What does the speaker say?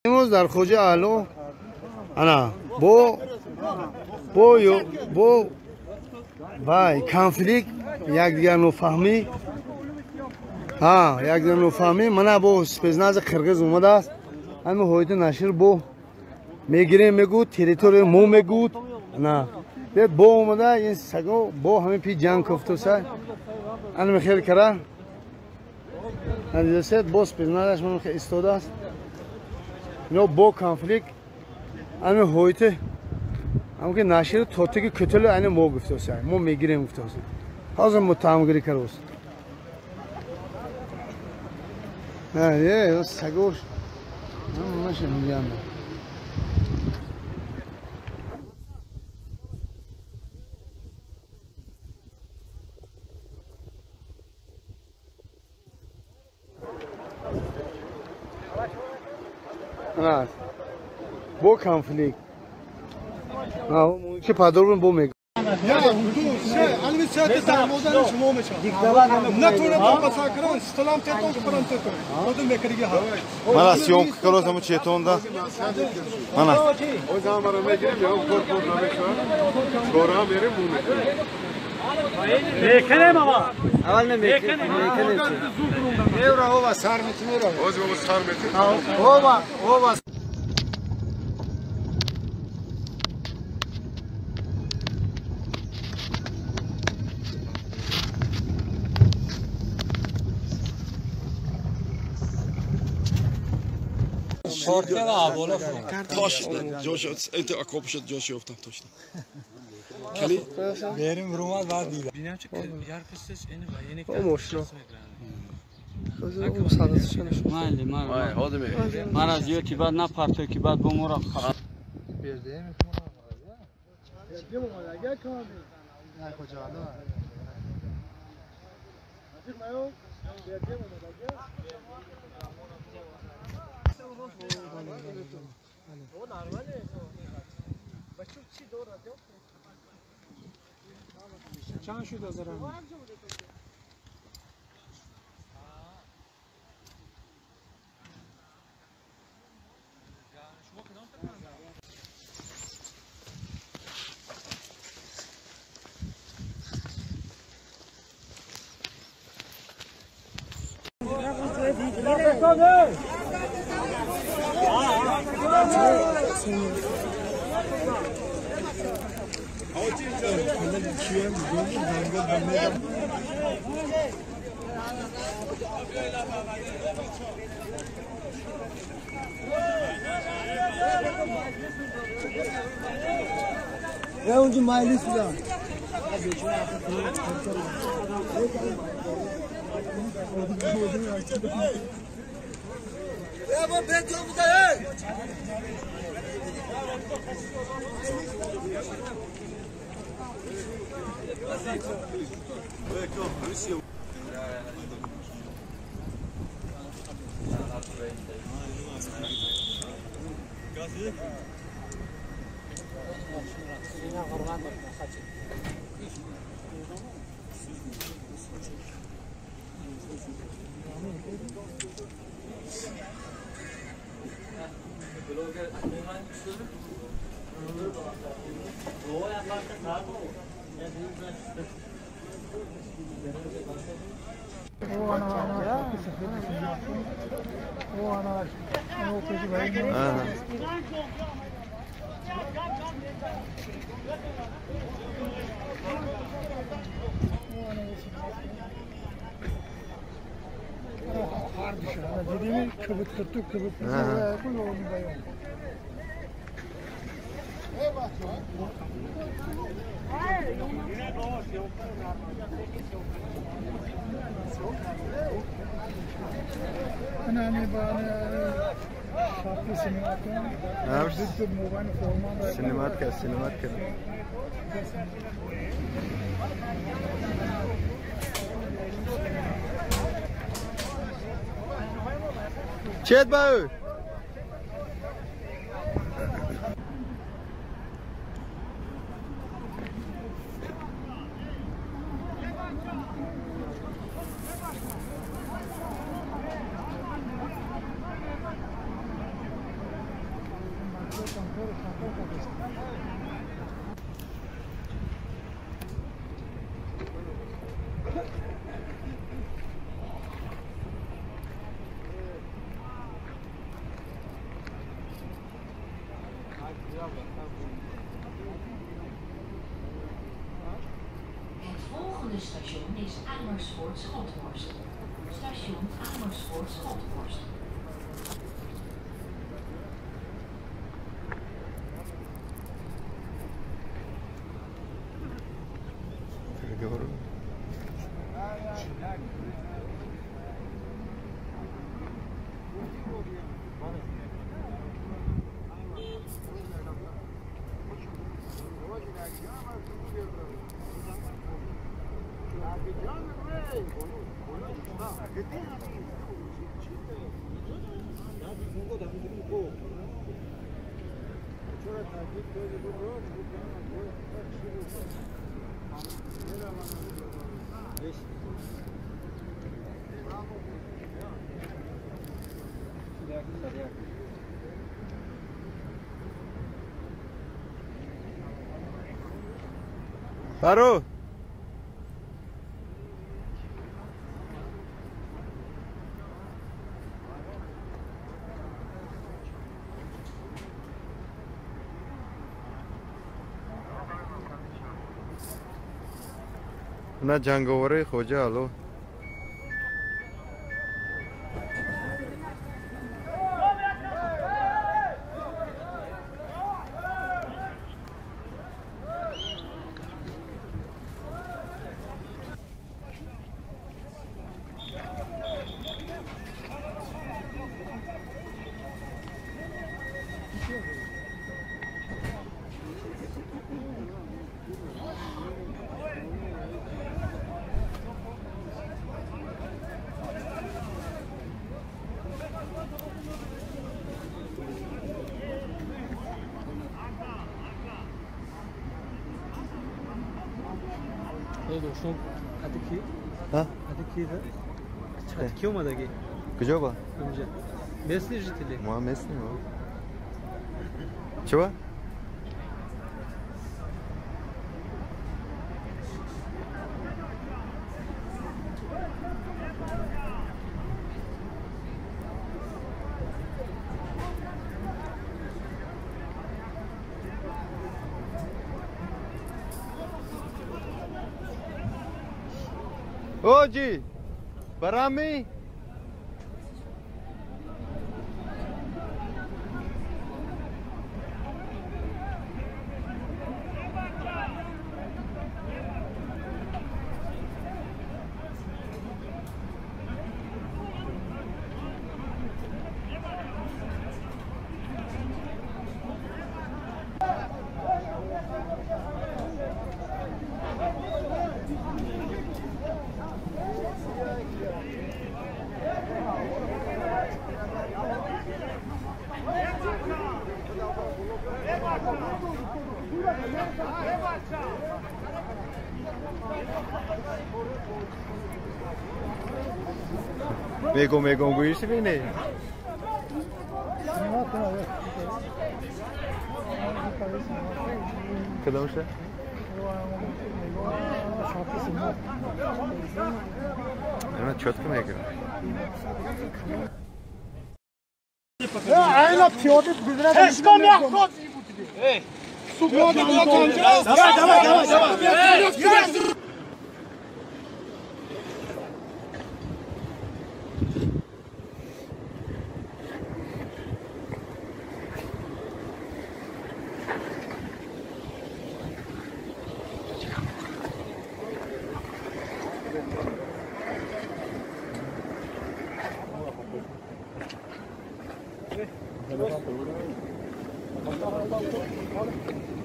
امروز در خوجه علو انا بو وای کانفلیکت یک دیگر نفهمی یک دیگر نفهمی من با سپزناز قرقیز اومده است همه هایت نشر بو میگیره میگو تریتوری مو میگو نه بیاد بو اومده این سگو بو همه پی جنگ کفتو سای انا میخیل کرد ندیده بو سپزنازش من خیلی استوده است اینو بو کانفلیکت همه هایت اما که نشیر توتی که کتلو اینه مو گفته سای مو میگیریم گفته سای حاضر متهمگیری کرد نه سگوش ماشه میگم نه بو کانفلیکت که پادرون بو میگه یا تو علمی ساعت تعامل شما میشه نتونه با ساکران استلام تهتون پرنت تو خودم میکردی ها من سیوم کلوزمو چیتون دا من o zaman bana girelim ya kor name sonra verin bunu میکنه بابا اول نمیکنه evra hova sarmeti mero o zaman sarmeti hova شورتیا و بالا taş coş eti akopşat coş yoftan taş kali بریم رومال بعد دیدم ببینم چه یار کسش اینه و یعنی که ماشنا اون سادس شنش مالی من از یکی بعد نه پرتو کی بعد بمورم برده چند شد از راه ya oncu maylis da ya bu beton bu da hey سينمات كده چت باو volgende station is Amersfoort-Schothorst. Station Amersfoort-Schothorst. Baro. نه جنگاوره خوجه الو دوستم حتی کی؟ ها؟ حتی کی ده؟ حتی کی اومده کی؟ کجا با؟ اینجا مثل جتیلی ما مثل ما چه؟ اوجی برامی میگم گویش بینه کدامشه؟ اینا چطور میگم اینا پیاده گذرد اشکام یک خود سوبیاد بیاد آنجا Thank you.